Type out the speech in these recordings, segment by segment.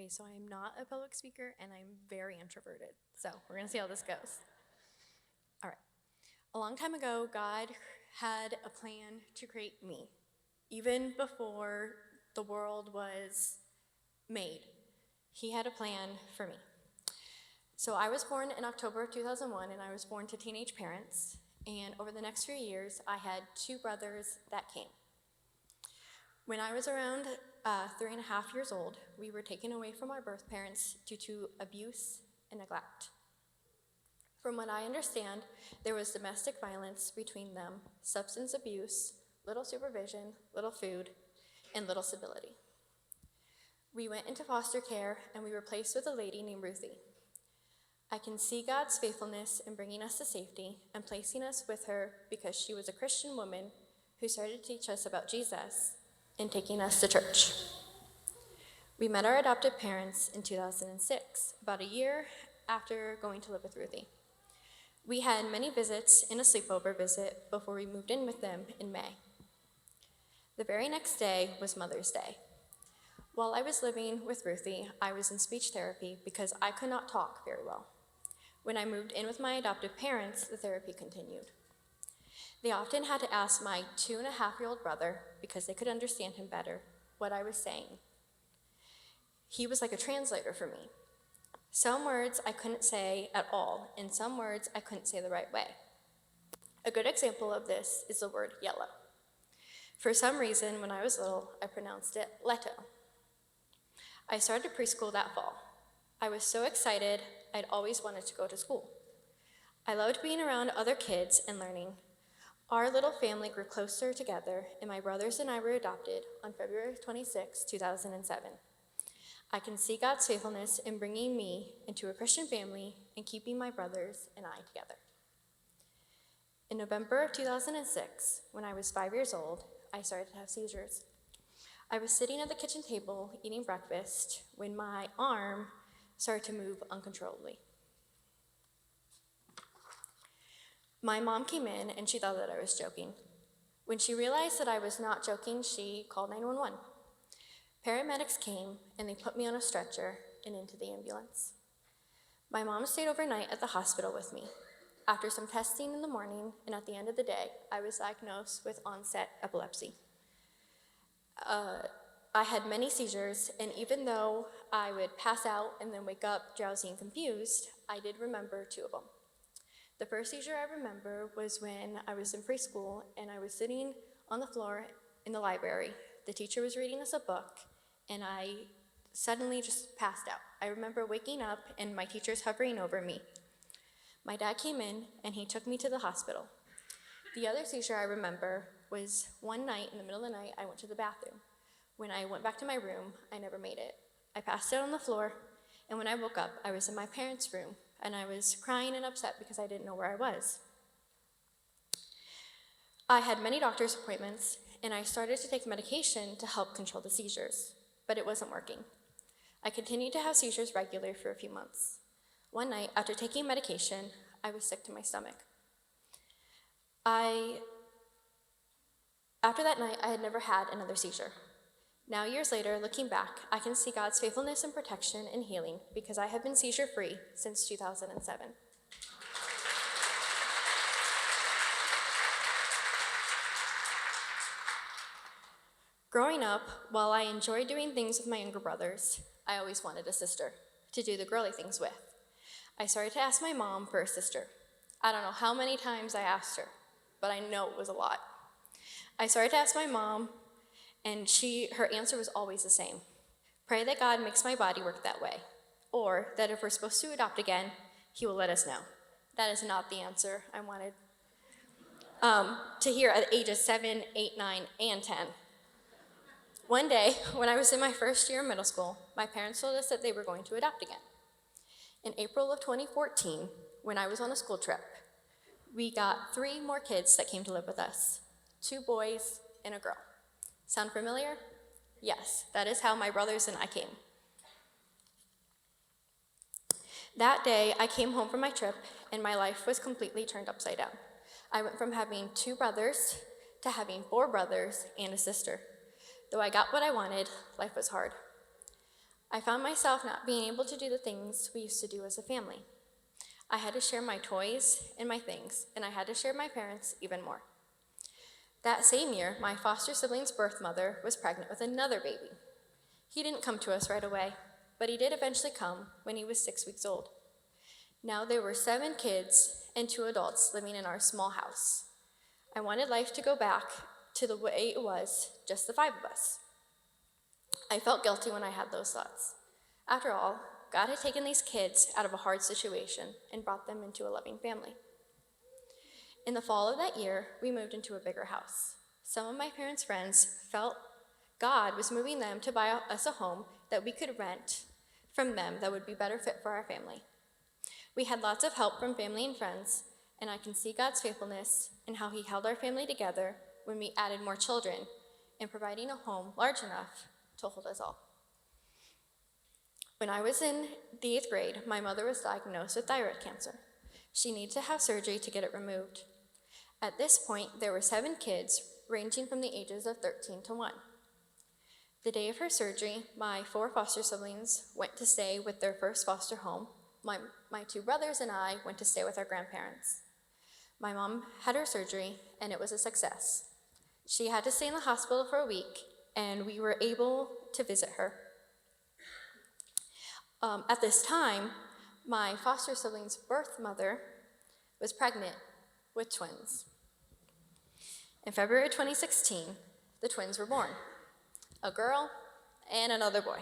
Okay, so I am not a public speaker and I'm very introverted. So we're going to see how this goes. All right. A long time ago, God had a plan to create me, even before the world was made. He had a plan for me. So I was born in October of 2001, and I was born to teenage parents. And over the next few years, I had two brothers that came. When I was around 3.5 years old, we were taken away from our birth parents due to abuse and neglect. From what I understand, there was domestic violence between them, substance abuse, little supervision, little food, and little stability. We went into foster care, and we were placed with a lady named Ruthie. I can see God's faithfulness in bringing us to safety and placing us with her because she was a Christian woman who started to teach us about Jesus and taking us to church. We met our adoptive parents in 2006, about a year after going to live with Ruthie. We had many visits and a sleepover visit before we moved in with them in May. The very next day was Mother's Day. While I was living with Ruthie, I was in speech therapy because I could not talk very well. When I moved in with my adoptive parents, the therapy continued. They often had to ask my 2.5-year-old brother, because they could understand him better, what I was saying. He was like a translator for me. Some words I couldn't say at all, and some words I couldn't say the right way. A good example of this is the word yellow. For some reason, when I was little, I pronounced it leto. I started preschool that fall. I was so excited, I'd always wanted to go to school. I loved being around other kids and learning. Our little family grew closer together, and my brothers and I were adopted on February 26, 2007. I can see God's faithfulness in bringing me into a Christian family and keeping my brothers and I together. In November of 2006, when I was 5 years old, I started to have seizures. I was sitting at the kitchen table eating breakfast when my arm started to move uncontrollably. My mom came in and she thought that I was joking. When she realized that I was not joking, she called 911. Paramedics came and they put me on a stretcher and into the ambulance. My mom stayed overnight at the hospital with me. After some testing in the morning and at the end of the day, I was diagnosed with onset epilepsy. I had many seizures, and even though I would pass out and then wake up drowsy and confused, I did remember 2 of them. The first seizure I remember was when I was in preschool and I was sitting on the floor in the library. The teacher was reading us a book, and I suddenly just passed out. I remember waking up and my teacher's hovering over me. My dad came in and he took me to the hospital. The other seizure I remember was one night in the middle of the night I went to the bathroom. When I went back to my room, I never made it. I passed out on the floor, and when I woke up, I was in my parents' room, and I was crying and upset because I didn't know where I was. I had many doctor's appointments, and I started to take medication to help control the seizures, but it wasn't working. I continued to have seizures regularly for a few months. One night, after taking medication, I was sick to my stomach. After that night, I had never had another seizure. Now, years later, looking back, I can see God's faithfulness and protection and healing because I have been seizure-free since 2007. Growing up, while I enjoyed doing things with my younger brothers, I always wanted a sister to do the girly things with. I started to ask my mom for a sister. I don't know how many times I asked her, but I know it was a lot. I started to ask my mom, and her answer was always the same. Pray that God makes my body work that way, or that if we're supposed to adopt again, he will let us know. That is not the answer I wanted to hear at ages 7, 8, 9, and 10. One day, when I was in my first year of middle school, my parents told us that they were going to adopt again. In April of 2014, when I was on a school trip, we got 3 more kids that came to live with us, 2 boys and a girl. Sound familiar? Yes, that is how my brothers and I came. That day, I came home from my trip, and my life was completely turned upside down. I went from having 2 brothers to having 4 brothers and a sister. Though I got what I wanted, life was hard. I found myself not being able to do the things we used to do as a family. I had to share my toys and my things, and I had to share my parents even more. That same year, my foster sibling's birth mother was pregnant with another baby. He didn't come to us right away, but he did eventually come when he was 6 weeks old. Now there were 7 kids and 2 adults living in our small house. I wanted life to go back to the way it was, just the 5 of us. I felt guilty when I had those thoughts. After all, God had taken these kids out of a hard situation and brought them into a loving family. In the fall of that year, we moved into a bigger house. Some of my parents' friends felt God was moving them to buy us a home that we could rent from them that would be better fit for our family. We had lots of help from family and friends, and I can see God's faithfulness in how he held our family together when we added more children and providing a home large enough to hold us all. When I was in the 8th grade, my mother was diagnosed with thyroid cancer. She needed to have surgery to get it removed. At this point, there were 7 kids, ranging from the ages of 13 to 1. The day of her surgery, my 4 foster siblings went to stay with their first foster home. My 2 brothers and I went to stay with our grandparents. My mom had her surgery, and it was a success. She had to stay in the hospital for a week, and we were able to visit her. At this time, my foster sibling's birth mother was pregnant with twins. In February 2016, the twins were born, a girl and another boy.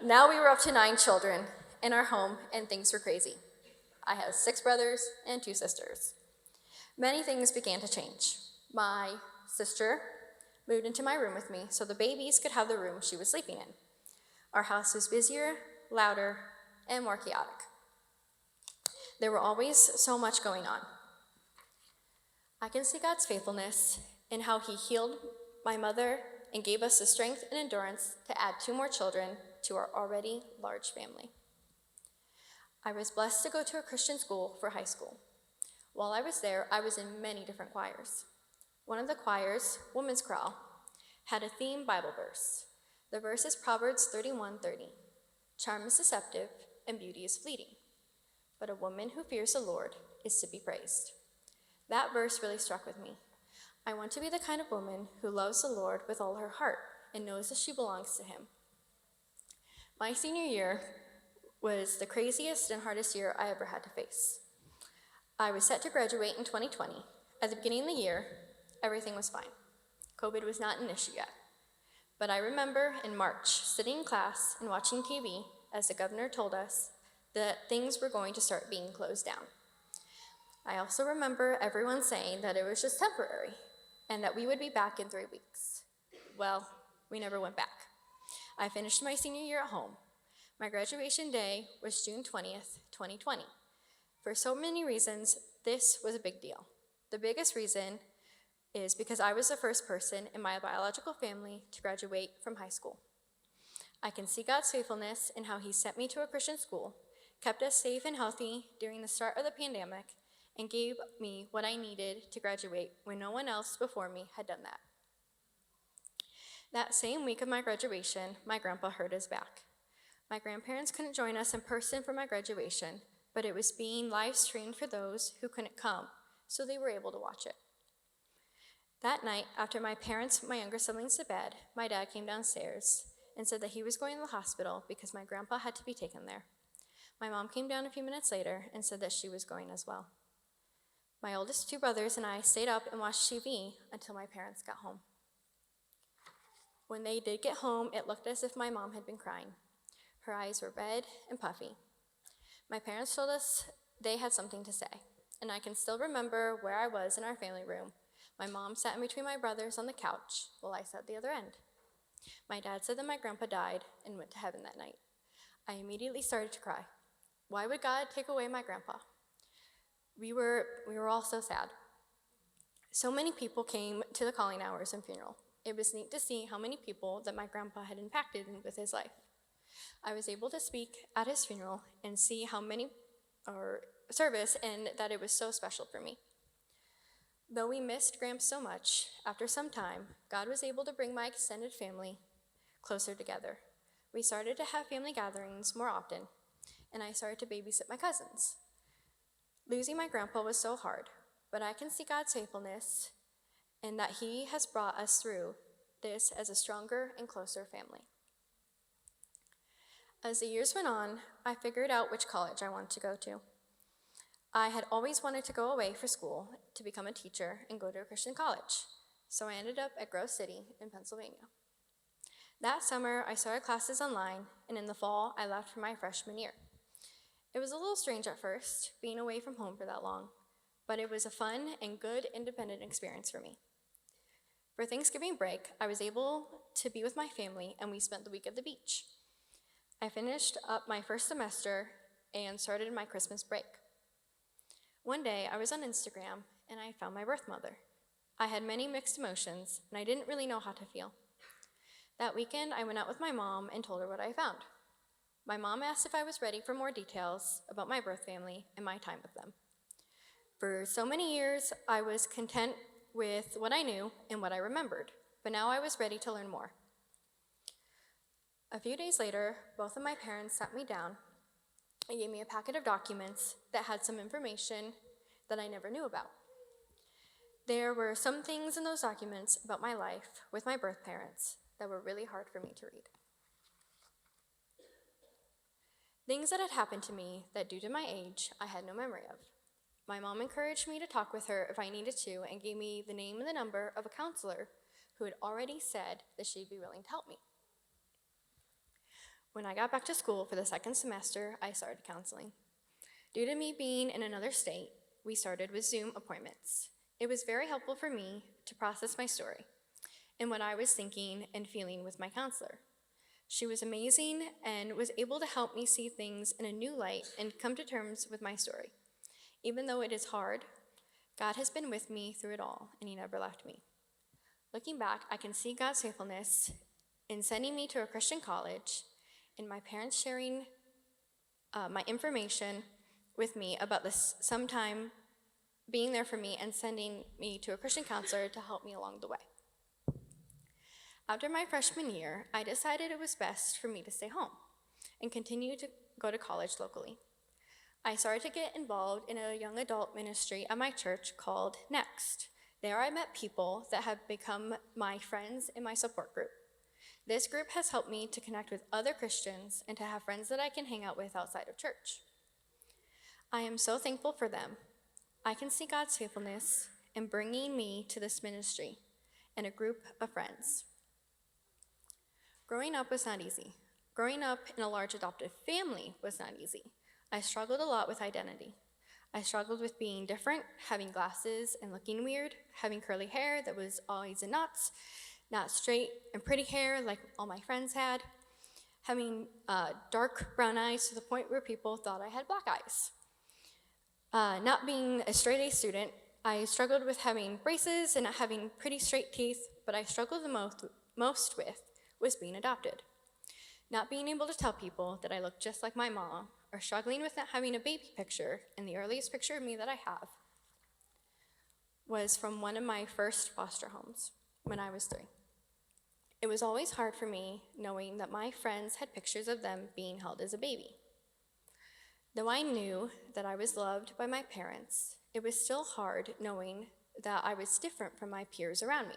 Now we were up to 9 children in our home, and things were crazy. I have 6 brothers and 2 sisters. Many things began to change. My sister moved into my room with me so the babies could have the room she was sleeping in. Our house was busier, louder, and more chaotic. There were always so much going on. I can see God's faithfulness in how he healed my mother and gave us the strength and endurance to add 2 more children to our already large family. I was blessed to go to a Christian school for high school. While I was there, I was in many different choirs. One of the choirs, Women's Chorale, had a theme Bible verse. The verse is Proverbs 31:30. Charm is deceptive and beauty is fleeting, but a woman who fears the Lord is to be praised. That verse really struck with me. I want to be the kind of woman who loves the Lord with all her heart and knows that she belongs to him. My senior year was the craziest and hardest year I ever had to face. I was set to graduate in 2020. At the beginning of the year, everything was fine. COVID was not an issue yet. But I remember in March, sitting in class and watching TV as the governor told us that things were going to start being closed down. I also remember everyone saying that it was just temporary and that we would be back in 3 weeks. Well, we never went back. I finished my senior year at home. My graduation day was June 20th, 2020. For so many reasons, this was a big deal. The biggest reason is because I was the first person in my biological family to graduate from high school. I can see God's faithfulness in how he sent me to a Christian school, kept us safe and healthy during the start of the pandemic, and gave me what I needed to graduate when no one else before me had done that. That same week of my graduation, my grandpa hurt his back. My grandparents couldn't join us in person for my graduation, but it was being live streamed for those who couldn't come, so they were able to watch it. That night, after my parents put my younger siblings to bed, my dad came downstairs and said that he was going to the hospital because my grandpa had to be taken there. My mom came down a few minutes later and said that she was going as well. My oldest 2 brothers and I stayed up and watched TV until my parents got home. When they did get home, it looked as if my mom had been crying. Her eyes were red and puffy. My parents told us they had something to say, and I can still remember where I was in our family room. My mom sat in between my brothers on the couch while I sat at the other end. My dad said that my grandpa died and went to heaven that night. I immediately started to cry. Why would God take away my grandpa? We were all so sad. So many people came to the calling hours and funeral. It was neat to see how many people that my grandpa had impacted with his life. I was able to speak at his funeral and see how many service, and that it was so special for me. Though we missed Gramps so much, after some time, God was able to bring my extended family closer together. We started to have family gatherings more often, and I started to babysit my cousins. Losing my grandpa was so hard, but I can see God's faithfulness and that He has brought us through this as a stronger and closer family. As the years went on, I figured out which college I wanted to go to. I had always wanted to go away for school to become a teacher and go to a Christian college, so I ended up at Grove City in Pennsylvania. That summer, I started classes online, and in the fall, I left for my freshman year. It was a little strange at first, being away from home for that long, but it was a fun and good independent experience for me. For Thanksgiving break, I was able to be with my family, and we spent the week at the beach. I finished up my first semester and started my Christmas break. One day, I was on Instagram, and I found my birth mother. I had many mixed emotions, and I didn't really know how to feel. That weekend, I went out with my mom and told her what I found. My mom asked if I was ready for more details about my birth family and my time with them. For so many years, I was content with what I knew and what I remembered, but now I was ready to learn more. A few days later, both of my parents sat me down and gave me a packet of documents that had some information that I never knew about. There were some things in those documents about my life with my birth parents that were really hard for me to read. Things that had happened to me that, due to my age, I had no memory of. My mom encouraged me to talk with her if I needed to and gave me the name and the number of a counselor who had already said that she'd be willing to help me. When I got back to school for the second semester, I started counseling. Due to me being in another state, we started with Zoom appointments. It was very helpful for me to process my story and what I was thinking and feeling with my counselor. She was amazing and was able to help me see things in a new light and come to terms with my story. Even though it is hard, God has been with me through it all, and He never left me. Looking back, I can see God's faithfulness in sending me to a Christian college, and my parents sharing my information with me about this sometime, being there for me and sending me to a Christian counselor to help me along the way. After my freshman year, I decided it was best for me to stay home and continue to go to college locally. I started to get involved in a young adult ministry at my church called Next. There I met people that have become my friends in my support group. This group has helped me to connect with other Christians and to have friends that I can hang out with outside of church. I am so thankful for them. I can see God's faithfulness in bringing me to this ministry and a group of friends. Growing up was not easy. Growing up in a large adoptive family was not easy. I struggled a lot with identity. I struggled with being different, having glasses and looking weird, having curly hair that was always in knots, not straight and pretty hair like all my friends had, having dark brown eyes to the point where people thought I had black eyes. Not being a straight-A student, I struggled with having braces and not having pretty straight teeth, but I struggled the most with was being adopted. Not being able to tell people that I looked just like my mom, or struggling with not having a baby picture, and the earliest picture of me that I have was from one of my first foster homes when I was 3. It was always hard for me knowing that my friends had pictures of them being held as a baby. Though I knew that I was loved by my parents, it was still hard knowing that I was different from my peers around me.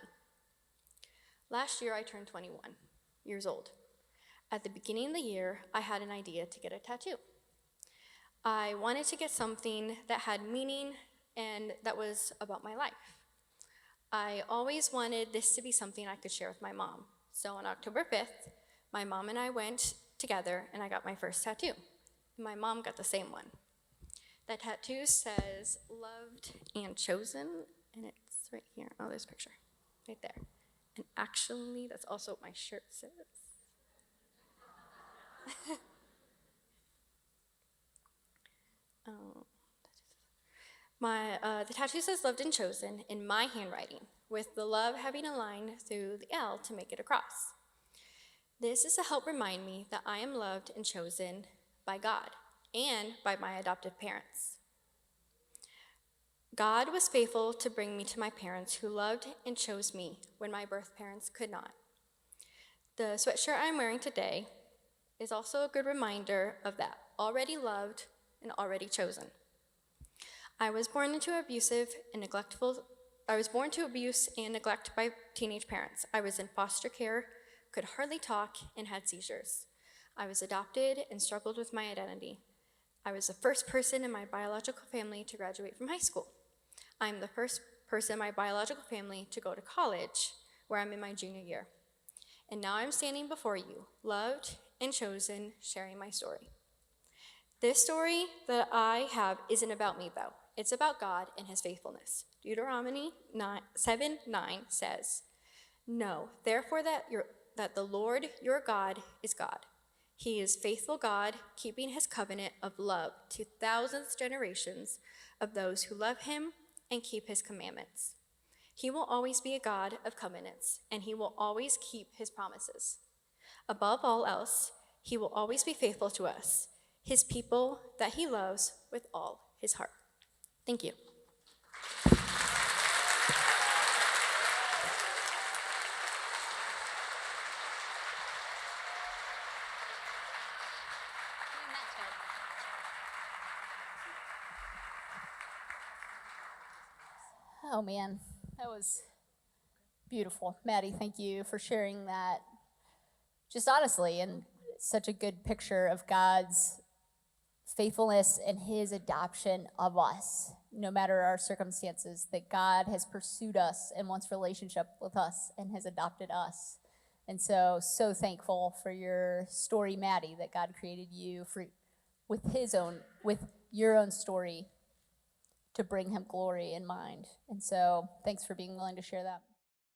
Last year, I turned 21 years old. At the beginning of the year, I had an idea to get a tattoo. I wanted to get something that had meaning and that was about my life. I always wanted this to be something I could share with my mom. So on October 5th, my mom and I went together and I got my first tattoo. My mom got the same one. That tattoo says loved and chosen, and it's right here. Oh, there's a picture right there. And actually, that's also what my shirt says. The tattoo says loved and chosen in my handwriting, with the love having a line through the L to make it a cross. This is to help remind me that I am loved and chosen by God and by my adoptive parents. God was faithful to bring me to my parents who loved and chose me when my birth parents could not. The sweatshirt I'm wearing today is also a good reminder of that, already loved and already chosen. I was born to abuse and neglect by teenage parents. I was in foster care, could hardly talk, and had seizures. I was adopted and struggled with my identity. I was the first person in my biological family to graduate from high school. I'm the first person in my biological family to go to college, where I'm in my junior year. And now I'm standing before you, loved and chosen, sharing my story. This story that I have isn't about me, though. It's about God and his faithfulness. Deuteronomy 7:9 says, "Know, therefore, that the Lord your God is God. He is faithful God, keeping his covenant of love to thousands of generations of those who love him and keep his commandments. He will always be a God of covenants, and he will always keep his promises. Above all else, he will always be faithful to us, his people that he loves with all his heart." Thank you. Oh man, that was beautiful. Maddie, thank you for sharing that just honestly, and such a good picture of God's faithfulness and his adoption of us, no matter our circumstances, that God has pursued us and wants relationship with us and has adopted us. And so thankful for your story, Maddie, that God created you with your own story to bring him glory in mind. And so thanks for being willing to share that.